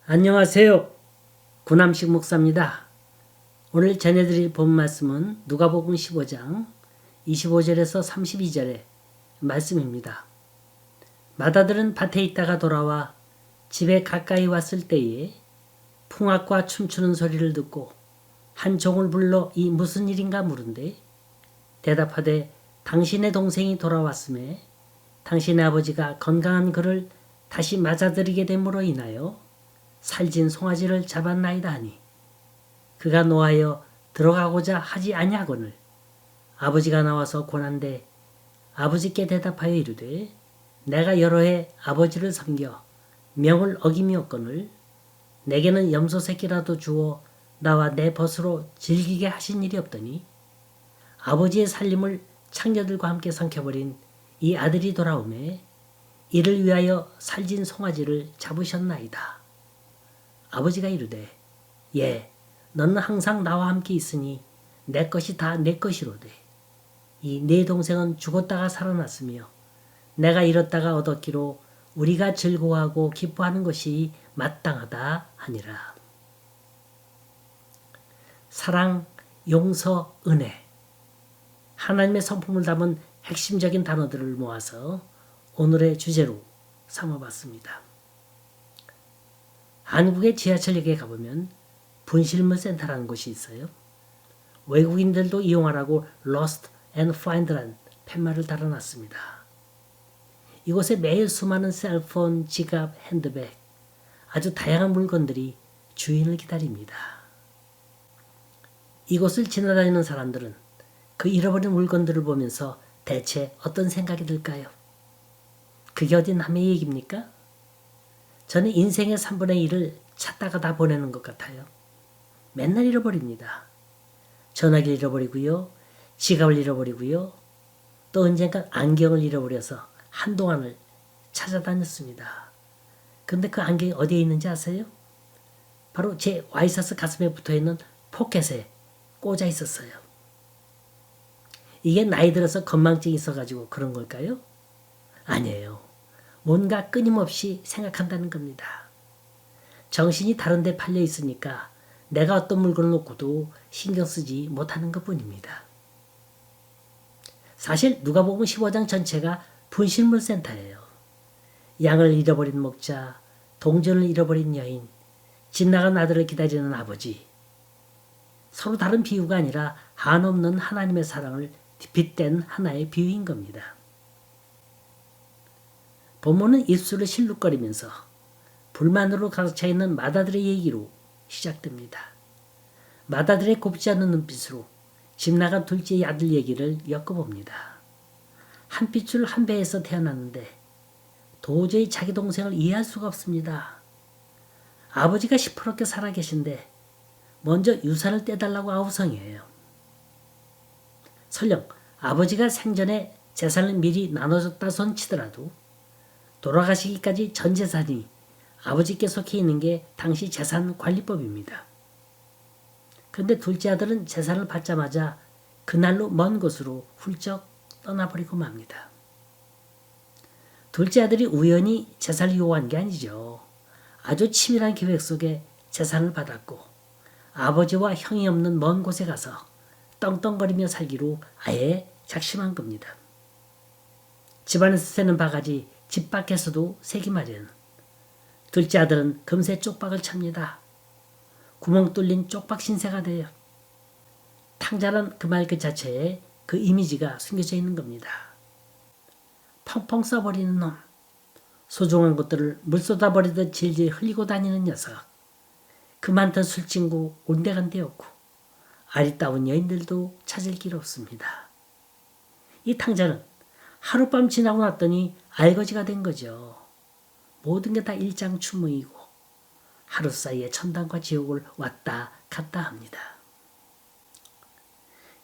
안녕하세요. 구남식 목사입니다. 오늘 전해드릴 본 말씀은 누가복음 15장 25절에서 32절의 말씀입니다. 마다들은 밭에 있다가 돌아와 집에 가까이 왔을 때에 풍악과 춤추는 소리를 듣고 한 종을 불러 이 무슨 일인가 물은데 대답하되 당신의 동생이 돌아왔음에 당신의 아버지가 건강한 그를 다시 맞아들이게 됨으로 인하여 살진 송아지를 잡았나이다 하니 그가 노하여 들어가고자 하지 아니하거늘 아버지가 나와서 권한대 아버지께 대답하여 이르되 내가 여러 해 아버지를 섬겨 명을 어김이었거늘 내게는 염소 새끼라도 주어 나와 내 벗으로 즐기게 하신 일이 없더니 아버지의 살림을 창녀들과 함께 삼켜버린 이 아들이 돌아오매 이를 위하여 살진 송아지를 잡으셨나이다. 아버지가 이르되 예 너는 항상 나와 함께 있으니 내 것이 다 내 것이로되 이 네 동생은 죽었다가 살아났으며 내가 잃었다가 얻었기로 우리가 즐거워하고 기뻐하는 것이 마땅하다 하니라. 사랑, 용서, 은혜 하나님의 성품을 담은 핵심적인 단어들을 모아서 오늘의 주제로 삼아봤습니다. 한국의 지하철역에 가보면 분실물 센터라는 곳이 있어요. 외국인들도 이용하라고 Lost and Find라는 팻말을 달아놨습니다. 이곳에 매일 수많은 셀폰, 지갑, 핸드백, 아주 다양한 물건들이 주인을 기다립니다. 이곳을 지나다니는 사람들은 그 잃어버린 물건들을 보면서 대체 어떤 생각이 들까요? 그게 어디 남의 얘기입니까? 저는 인생의 3분의 1을 찾다가 다 보내는 것 같아요. 맨날 잃어버립니다. 전화기를 잃어버리고요. 지갑을 잃어버리고요. 또 언젠가 안경을 잃어버려서 한동안을 찾아다녔습니다. 근데 그 안경이 어디에 있는지 아세요? 바로 제 와이셔츠 가슴에 붙어있는 포켓에 꽂아 있었어요. 이게 나이 들어서 건망증이 있어가지고 그런 걸까요? 아니에요. 뭔가 끊임없이 생각한다는 겁니다. 정신이 다른 데 팔려 있으니까 내가 어떤 물건을 놓고도 신경 쓰지 못하는 것뿐입니다. 사실 누가복음 15장 전체가 분실물 센터예요. 양을 잃어버린 목자, 동전을 잃어버린 여인, 집 나간 아들을 기다리는 아버지. 서로 다른 비유가 아니라 한없는 하나님의 사랑을 빗댄 하나의 비유인 겁니다. 본문은 입술을 실룩거리면서 불만으로 가득 차 있는 마다들의 얘기로 시작됩니다. 마다들의 곱지 않은 눈빛으로 집 나간 둘째 아들 얘기를 엮어봅니다. 한 핏줄 한 배에서 태어났는데 도저히 자기 동생을 이해할 수가 없습니다. 아버지가 시퍼렇게 살아계신데 먼저 유산을 떼달라고 아우성이에요. 설령 아버지가 생전에 재산을 미리 나눠줬다 손 치더라도 돌아가시기까지 전 재산이 아버지께 속해 있는 게 당시 재산관리법입니다. 그런데 둘째 아들은 재산을 받자마자 그날로 먼 곳으로 훌쩍 떠나버리고 맙니다. 둘째 아들이 우연히 재산을 요구한 게 아니죠. 아주 치밀한 계획 속에 재산을 받았고 아버지와 형이 없는 먼 곳에 가서 떵떵거리며 살기로 아예 작심한 겁니다. 집안에서 새는 바가지 집 밖에서도 새기 마련. 둘째 아들은 금세 쪽박을 찹니다. 구멍 뚫린 쪽박 신세가 돼요. 탕자란 그 말 그 자체에 그 이미지가 숨겨져 있는 겁니다. 펑펑 써버리는 놈. 소중한 것들을 물 쏟아버리듯 질질 흘리고 다니는 녀석. 그 많던 술친구 온데간데 없고 아리따운 여인들도 찾을 길 없습니다. 이 탕자는 하룻밤 지나고 났더니 알거지가 된 거죠. 모든 게 다 일장춘몽이고 하루 사이에 천당과 지옥을 왔다 갔다 합니다.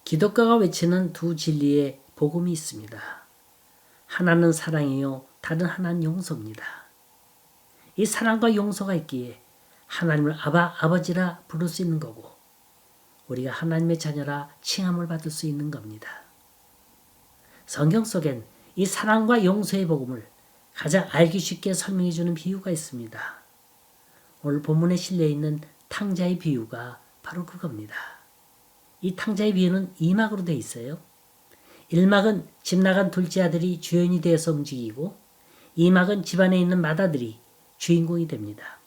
기독교가 외치는 두 진리의 복음이 있습니다. 하나는 사랑이요 다른 하나는 용서입니다. 이 사랑과 용서가 있기에 하나님을 아버지라 부를 수 있는 거고 우리가 하나님의 자녀라 칭함을 받을 수 있는 겁니다. 성경 속엔 이 사랑과 용서의 복음을 가장 알기 쉽게 설명해 주는 비유가 있습니다. 오늘 본문에 실려있는 탕자의 비유가 바로 그겁니다. 이 탕자의 비유는 2막으로 되어 있어요. 1막은 집 나간 둘째 아들이 주연이 되어서 움직이고 2막은 집안에 있는 맏아들이 주인공이 됩니다.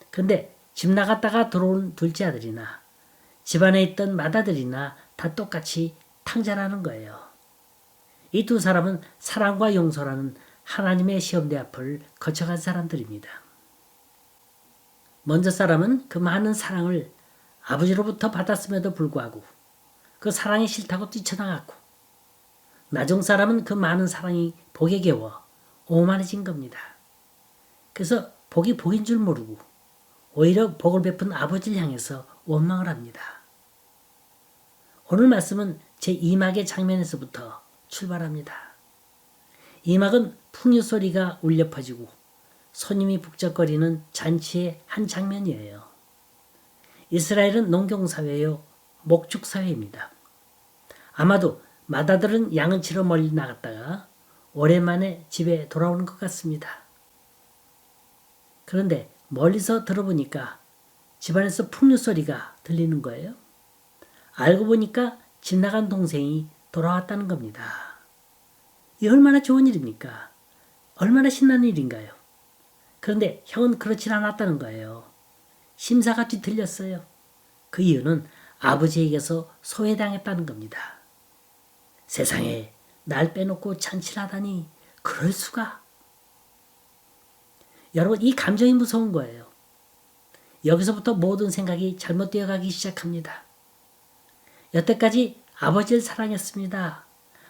그런데 집 나갔다가 들어온 둘째 아들이나 집안에 있던 맏아들이나 다 똑같이 탕자라는 거예요. 이 두 사람은 사랑과 용서라는 하나님의 시험대 앞을 거쳐간 사람들입니다. 먼저 사람은 그 많은 사랑을 아버지로부터 받았음에도 불구하고 그 사랑이 싫다고 뛰쳐나갔고 나중 사람은 그 많은 사랑이 복에 겨워 오만해진 겁니다. 그래서 복이 복인 줄 모르고 오히려 복을 베푼 아버지를 향해서 원망을 합니다. 오늘 말씀은 제2막의 장면에서부터 출발합니다. 2막은 풍요 소리가 울려 퍼지고 손님이 북적거리는 잔치의 한 장면이에요. 이스라엘은 농경사회요, 목축사회입니다. 아마도 맏아들은 양을 치러 멀리 나갔다가 오랜만에 집에 돌아오는 것 같습니다. 그런데 멀리서 들어보니까 집안에서 풍류 소리가 들리는 거예요. 알고 보니까 집 나간 동생이 돌아왔다는 겁니다. 이 얼마나 좋은 일입니까? 얼마나 신나는 일인가요? 그런데 형은 그렇진 않았다는 거예요. 심사가 뒤틀렸어요. 그 이유는 아버지에게서 소외당했다는 겁니다. 세상에 날 빼놓고 잔치를 하다니 그럴 수가. 여러분, 이 감정이 무서운 거예요. 여기서부터 모든 생각이 잘못되어 가기 시작합니다. 여태까지 아버지를 사랑했습니다.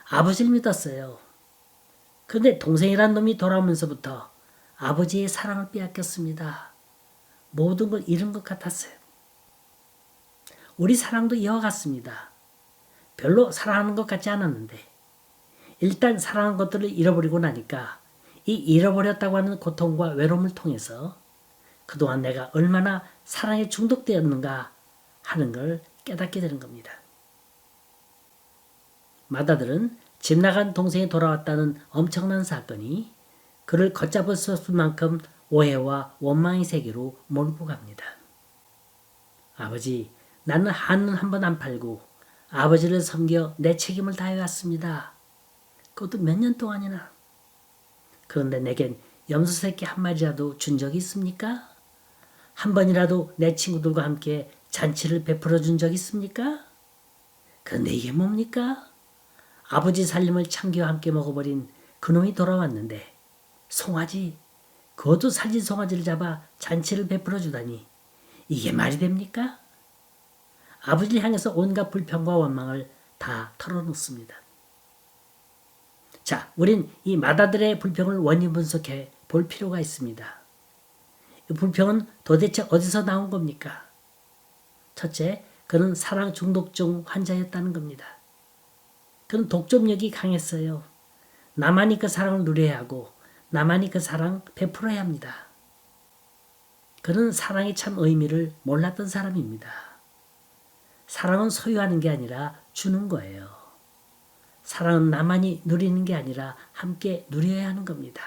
아버지를 믿었어요. 그런데 동생이란 놈이 돌아오면서부터 아버지의 사랑을 빼앗겼습니다. 모든 걸 잃은 것 같았어요. 우리 사랑도 이와 같습니다. 별로 사랑하는 것 같지 않았는데 일단 사랑한 것들을 잃어버리고 나니까 이 잃어버렸다고 하는 고통과 외로움을 통해서 그동안 내가 얼마나 사랑에 중독되었는가 하는 걸 깨닫게 되는 겁니다. 맏아들은 집 나간 동생이 돌아왔다는 엄청난 사건이 그를 걷잡을 수 없을 만큼 오해와 원망의 세계로 몰고 갑니다. 아버지, 나는 한눈 한 번 안 팔고 아버지를 섬겨 내 책임을 다해왔습니다. 그것도 몇 년 동안이나. 그런데 내겐 염소 새끼 한 마리라도 준 적이 있습니까? 한 번이라도 내 친구들과 함께 잔치를 베풀어 준 적 있습니까? 그런데 이게 뭡니까? 아버지 살림을 참기와 함께 먹어버린 그놈이 돌아왔는데 송아지, 그것도 살진 송아지를 잡아 잔치를 베풀어 주다니 이게 말이 됩니까? 아버지를 향해서 온갖 불평과 원망을 다 털어놓습니다. 자, 우린 이 맏아들의 불평을 원인 분석해 볼 필요가 있습니다. 이 불평은 도대체 어디서 나온 겁니까? 첫째, 그는 사랑 중독증 환자였다는 겁니다. 그는 독점력이 강했어요. 나만이 그 사랑을 누려야 하고 나만이 그 사랑 베풀어야 합니다. 그는 사랑의 참 의미를 몰랐던 사람입니다. 사랑은 소유하는 게 아니라 주는 거예요. 사랑은 나만이 누리는 게 아니라 함께 누려야 하는 겁니다.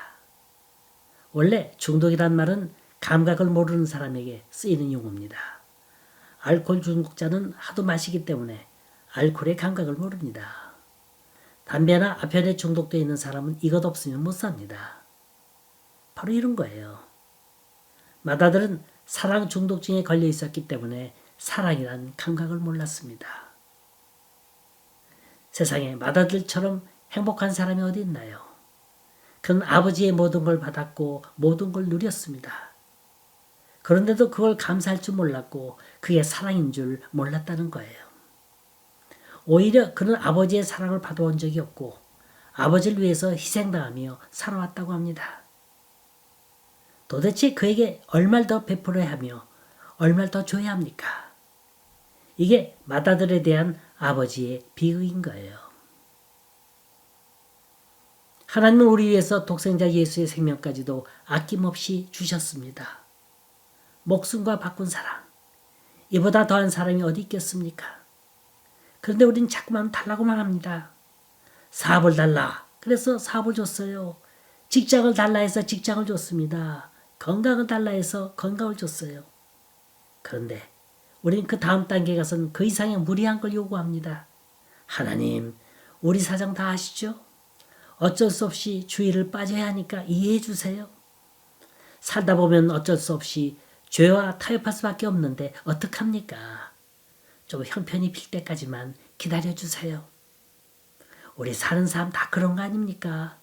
원래 중독이란 말은 감각을 모르는 사람에게 쓰이는 용어입니다. 알코올 중독자는 하도 마시기 때문에 알코올의 감각을 모릅니다. 담배나 아편에 중독되어 있는 사람은 이것 없으면 못 삽니다. 바로 이런 거예요. 맏아들은 사랑 중독증에 걸려 있었기 때문에 사랑이란 감각을 몰랐습니다. 세상에 맏아들처럼 행복한 사람이 어디 있나요? 그는 아버지의 모든 걸 받았고 모든 걸 누렸습니다. 그런데도 그걸 감사할 줄 몰랐고 그게 사랑인 줄 몰랐다는 거예요. 오히려 그는 아버지의 사랑을 받아온 적이 없고 아버지를 위해서 희생당하며 살아왔다고 합니다. 도대체 그에게 얼마를 더 베풀어야 하며 얼마를 더 줘야 합니까? 이게 맏아들에 대한 아버지의 비극인 거예요. 하나님은 우리 위해서 독생자 예수의 생명까지도 아낌없이 주셨습니다. 목숨과 바꾼 사랑, 이보다 더한 사랑이 어디 있겠습니까? 그런데 우린 자꾸만 달라고만 합니다. 사업을 달라. 그래서 사업을 줬어요. 직장을 달라 해서 직장을 줬습니다. 건강은 달라 해서 건강을 줬어요. 그런데 우린 그 다음 단계에 가서는 그 이상의 무리한 걸 요구합니다. 하나님, 우리 사정 다 아시죠? 어쩔 수 없이 주의를 빠져야 하니까 이해해 주세요. 살다 보면 어쩔 수 없이 죄와 타협할 수밖에 없는데 어떡합니까? 좀 형편이 필 때까지만 기다려주세요. 우리 사는 사람 다 그런 거 아닙니까?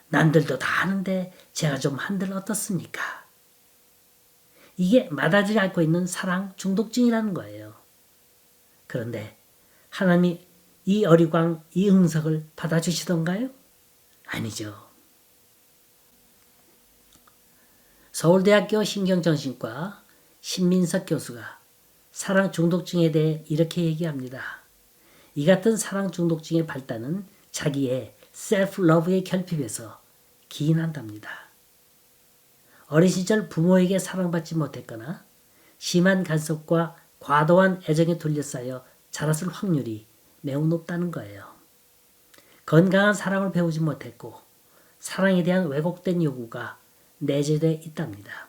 남들도 다 하는데 제가 좀 한들 어떻습니까? 이게 마다들이 앓고 있는 사랑 중독증이라는 거예요. 그런데 하나님이 이 어리광, 이 응석을 받아주시던가요? 아니죠. 서울대학교 신경정신과 신민석 교수가 사랑 중독증에 대해 이렇게 얘기합니다. 이 같은 사랑 중독증의 발단은 자기의 셀프-러브의 결핍에서 기인한답니다. 어린 시절 부모에게 사랑받지 못했거나 심한 간섭과 과도한 애정에 둘러싸여 자랐을 확률이 매우 높다는 거예요. 건강한 사랑을 배우지 못했고 사랑에 대한 왜곡된 요구가 내재되어 있답니다.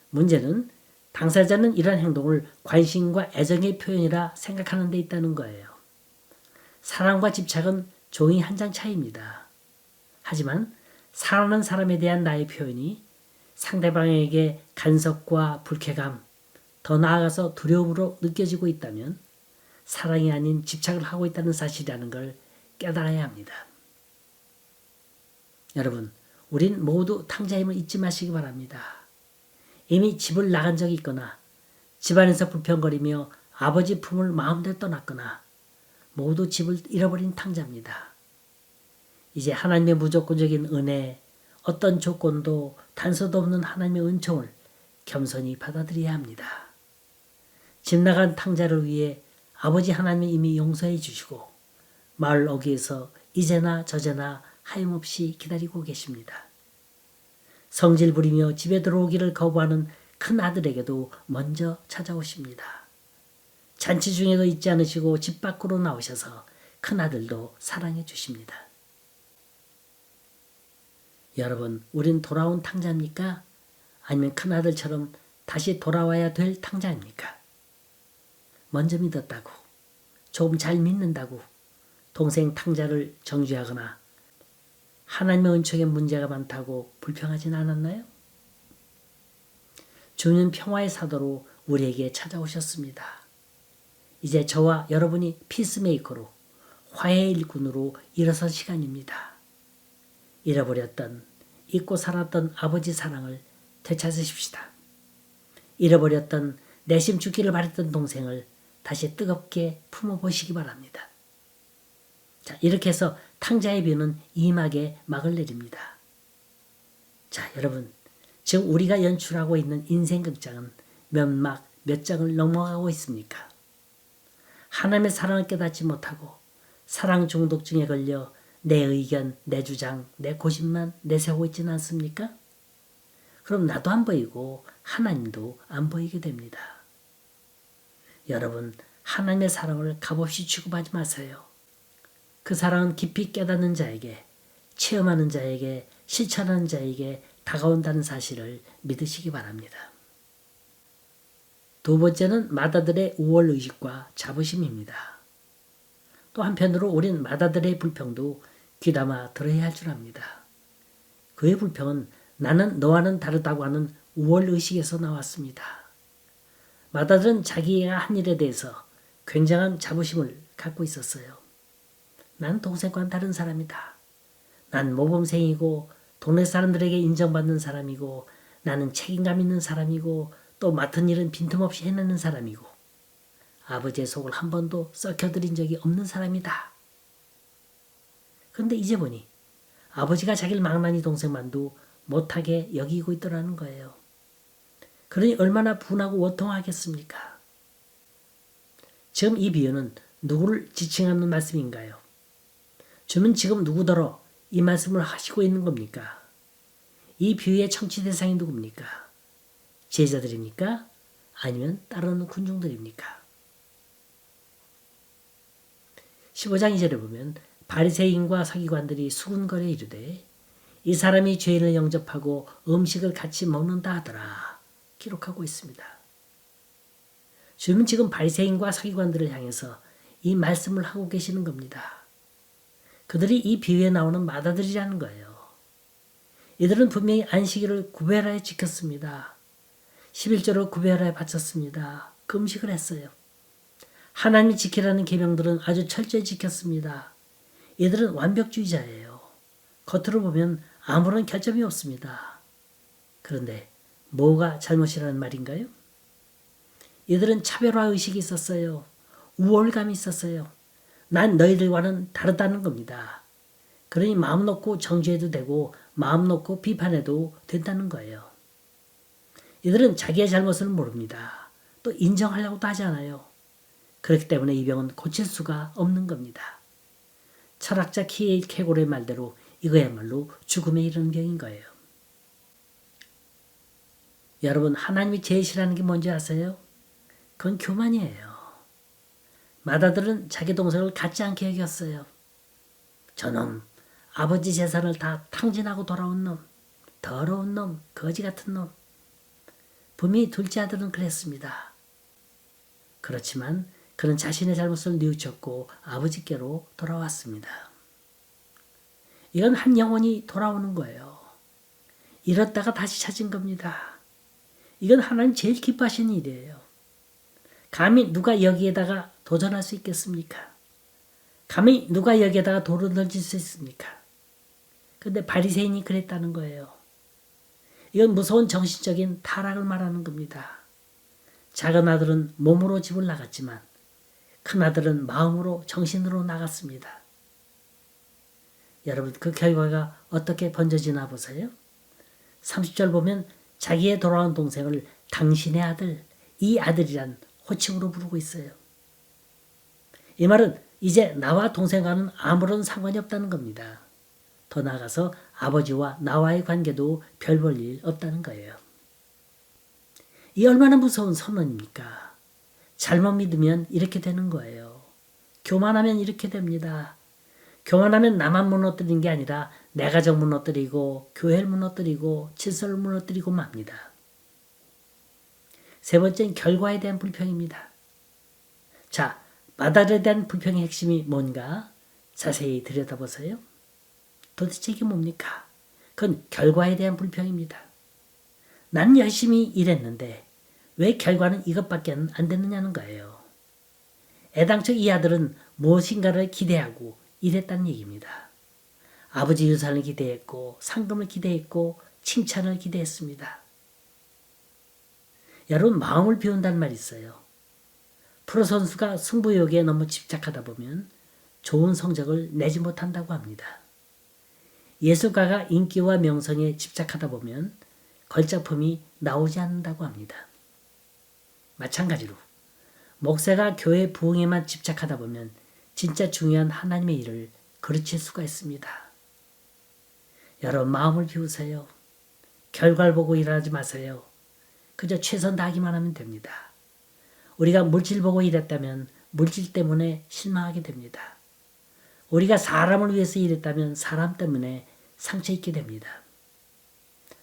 문제는 당사자는 이러한 행동을 관심과 애정의 표현이라 생각하는 데 있다는 거예요. 사랑과 집착은 종이 한 장 차이입니다. 하지만 사랑하는 사람에 대한 나의 표현이 상대방에게 간섭과 불쾌감, 더 나아가서 두려움으로 느껴지고 있다면 사랑이 아닌 집착을 하고 있다는 사실이라는 걸 깨달아야 합니다. 여러분, 우린 모두 탕자임을 잊지 마시기 바랍니다. 이미 집을 나간 적이 있거나 집안에서 불평거리며 아버지 품을 마음대로 떠났거나 모두 집을 잃어버린 탕자입니다. 이제 하나님의 무조건적인 은혜, 어떤 조건도 단서도 없는 하나님의 은총을 겸손히 받아들여야 합니다. 집 나간 탕자를 위해 아버지 하나님이 이미 용서해 주시고 마을 어귀에서 이제나 저제나 하염없이 기다리고 계십니다. 성질 부리며 집에 들어오기를 거부하는 큰 아들에게도 먼저 찾아오십니다. 잔치 중에도 잊지 않으시고 집 밖으로 나오셔서 큰 아들도 사랑해 주십니다. 여러분, 우린 돌아온 탕자입니까? 아니면 큰 아들처럼 다시 돌아와야 될 탕자입니까? 먼저 믿었다고, 조금 잘 믿는다고 동생 탕자를 정죄하거나 하나님의 은총에 문제가 많다고 불평하진 않았나요? 주는 평화의 사도로 우리에게 찾아오셨습니다. 이제 저와 여러분이 피스메이커로 화해의 일꾼으로 일어설 시간입니다. 잃어버렸던, 잊고 살았던 아버지 사랑을 되찾으십시다. 잃어버렸던, 내심 죽기를 바랬던 동생을 다시 뜨겁게 품어보시기 바랍니다. 자, 이렇게 해서 탕자의 뷰는 이막에 막을 내립니다. 자, 여러분, 지금 우리가 연출하고 있는 인생극장은 몇 막, 몇 장을 넘어가고 있습니까? 하나님의 사랑을 깨닫지 못하고 사랑 중독증에 걸려 내 의견, 내 주장, 내 고집만 내세우고 있지는 않습니까? 그럼 나도 안 보이고 하나님도 안 보이게 됩니다. 여러분, 하나님의 사랑을 값없이 취급하지 마세요. 그 사랑은 깊이 깨닫는 자에게, 체험하는 자에게, 실천하는 자에게 다가온다는 사실을 믿으시기 바랍니다. 두 번째는 마다들의 우월의식과 자부심입니다. 또 한편으로 우린 마다들의 불평도 귀담아 들어야 할 줄 압니다. 그의 불평은 나는 너와는 다르다고 하는 우월의식에서 나왔습니다. 마다들은 자기가 한 일에 대해서 굉장한 자부심을 갖고 있었어요. 난 동생과는 다른 사람이다. 난 모범생이고 동네 사람들에게 인정받는 사람이고 나는 책임감 있는 사람이고 또 맡은 일은 빈틈없이 해내는 사람이고 아버지의 속을 한 번도 썩혀드린 적이 없는 사람이다. 그런데 이제 보니 아버지가 자기를 망나니 동생만도 못하게 여기고 있더라는 거예요. 그러니 얼마나 분하고 원통하겠습니까? 지금 이 비유는 누구를 지칭하는 말씀인가요? 주는 지금 누구더러 이 말씀을 하시고 있는 겁니까? 이 비유의 청취 대상이 누굽니까? 제자들입니까? 아니면 따르는 군중들입니까? 15장 2절에 보면 바리새인과 서기관들이 수군거려 이르되 이 사람이 죄인을 영접하고 음식을 같이 먹는다 하더라. 기록하고 있습니다. 주님은 지금 바리새인과 서기관들을 향해서 이 말씀을 하고 계시는 겁니다. 그들이 이 비유에 나오는 마다들이라는 거예요. 이들은 분명히 안식일을 구별하여 지켰습니다. 11조를 구별하여 바쳤습니다. 금식을 했어요. 하나님이 지키라는 계명들은 아주 철저히 지켰습니다. 이들은 완벽주의자예요. 겉으로 보면 아무런 결점이 없습니다. 그런데 뭐가 잘못이라는 말인가요? 이들은 차별화 의식이 있었어요. 우월감이 있었어요. 난 너희들과는 다르다는 겁니다. 그러니 마음 놓고 정죄해도 되고 마음 놓고 비판해도 된다는 거예요. 이들은 자기의 잘못을 모릅니다. 또 인정하려고도 하지 않아요. 그렇기 때문에 이 병은 고칠 수가 없는 겁니다. 철학자 키에르케고르의 말대로 이거야말로 죽음에 이르는 병인 거예요. 여러분, 하나님이 제일 싫어하는 게 뭔지 아세요? 그건 교만이에요. 마다들은 자기 동생을 갖지 않게 여겼어요. 저놈, 아버지 재산을 다 탕진하고 돌아온 놈, 더러운 놈, 거지 같은 놈. 분명히 둘째 아들은 그랬습니다. 그렇지만 그는 자신의 잘못을 뉘우쳤고 아버지께로 돌아왔습니다. 이건 한 영혼이 돌아오는 거예요. 잃었다가 다시 찾은 겁니다. 이건 하나님 제일 기뻐하시는 일이에요. 감히 누가 여기에다가 도전할 수 있겠습니까? 감히 누가 여기에다가 돌을 던질 수 있습니까? 근데 바리새인이 그랬다는 거예요. 이건 무서운 정신적인 타락을 말하는 겁니다. 작은 아들은 몸으로 집을 나갔지만 큰 아들은 마음으로 정신으로 나갔습니다. 여러분, 그 결과가 어떻게 번져지나 보세요. 30절 보면 자기의 돌아온 동생을 당신의 아들, 이 아들이란 호칭으로 부르고 있어요. 이 말은 이제 나와 동생과는 아무런 상관이 없다는 겁니다. 더 나아가서 아버지와 나와의 관계도 별 볼 일 없다는 거예요. 이 얼마나 무서운 선언입니까? 잘못 믿으면 이렇게 되는 거예요. 교만하면 이렇게 됩니다. 교만하면 나만 무너뜨리는 게 아니라 내 가정 무너뜨리고 교회를 무너뜨리고 질서를 무너뜨리고 맙니다. 세 번째는 결과에 대한 불평입니다. 자, 마다들에 대한 불평의 핵심이 뭔가 자세히 들여다보세요. 도대체 이게 뭡니까? 그건 결과에 대한 불평입니다. 난 열심히 일했는데 왜 결과는 이것밖에 안 됐느냐는 거예요. 애당초 이 아들은 무엇인가를 기대하고 일했다는 얘기입니다. 아버지 유산을 기대했고 상금을 기대했고 칭찬을 기대했습니다. 여러분, 마음을 비운다는 말이 있어요. 프로선수가 승부욕에 너무 집착하다 보면 좋은 성적을 내지 못한다고 합니다. 예술가가 인기와 명성에 집착하다 보면 걸작품이 나오지 않는다고 합니다. 마찬가지로 목사가 교회 부흥에만 집착하다 보면 진짜 중요한 하나님의 일을 그르칠 수가 있습니다. 여러분, 마음을 비우세요. 결과를 보고 일하지 마세요. 그저 최선 다하기만 하면 됩니다. 우리가 물질 보고 일했다면 물질 때문에 실망하게 됩니다. 우리가 사람을 위해서 일했다면 사람 때문에 상처 입게 됩니다.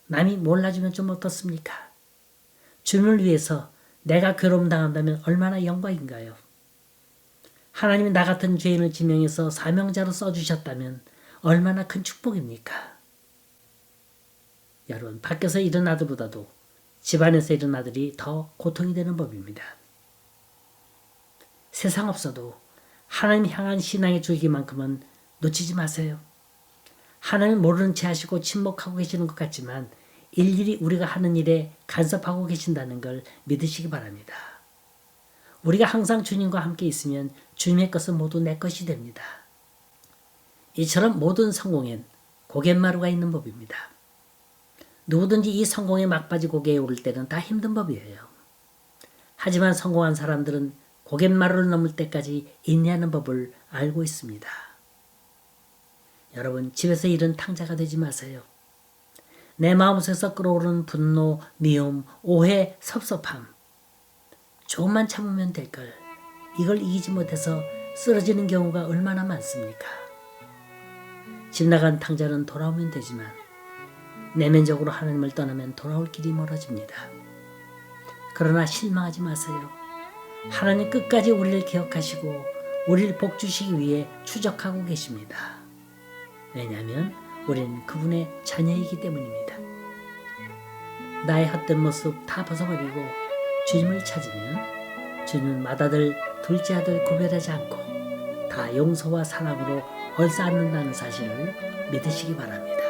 남이 몰라주면 좀 어떻습니까? 주님을 위해서 내가 괴로움 당한다면 얼마나 영광인가요? 하나님이 나 같은 죄인을 지명해서 사명자로 써주셨다면 얼마나 큰 축복입니까? 여러분, 밖에서 일어난 아들보다도 집안에서 일어난 아들이 더 고통이 되는 법입니다. 세상 없어도 하나님 향한 신앙의 줄기만큼은 놓치지 마세요. 하나님 모르는 채 하시고 침묵하고 계시는 것 같지만 일일이 우리가 하는 일에 간섭하고 계신다는 걸 믿으시기 바랍니다. 우리가 항상 주님과 함께 있으면 주님의 것은 모두 내 것이 됩니다. 이처럼 모든 성공엔 고갯마루가 있는 법입니다. 누구든지 이 성공의 막바지 고개에 오를 때는 다 힘든 법이에요. 하지만 성공한 사람들은 고갯마루를 넘을 때까지 인내하는 법을 알고 있습니다. 여러분, 집에서 일은 탕자가 되지 마세요. 내 마음속에서 끓어오르는 분노, 미움, 오해, 섭섭함. 조금만 참으면 될걸. 이걸 이기지 못해서 쓰러지는 경우가 얼마나 많습니까? 집 나간 탕자는 돌아오면 되지만 내면적으로 하나님을 떠나면 돌아올 길이 멀어집니다. 그러나 실망하지 마세요. 하나님 끝까지 우리를 기억하시고 우리를 복주시기 위해 추적하고 계십니다. 왜냐하면 우리는 그분의 자녀이기 때문입니다. 나의 헛된 모습 다 벗어버리고 주님을 찾으면 주님은 맏아들, 둘째 아들 구별하지 않고 다 용서와 사랑으로 얼싸안는다는 사실을 믿으시기 바랍니다.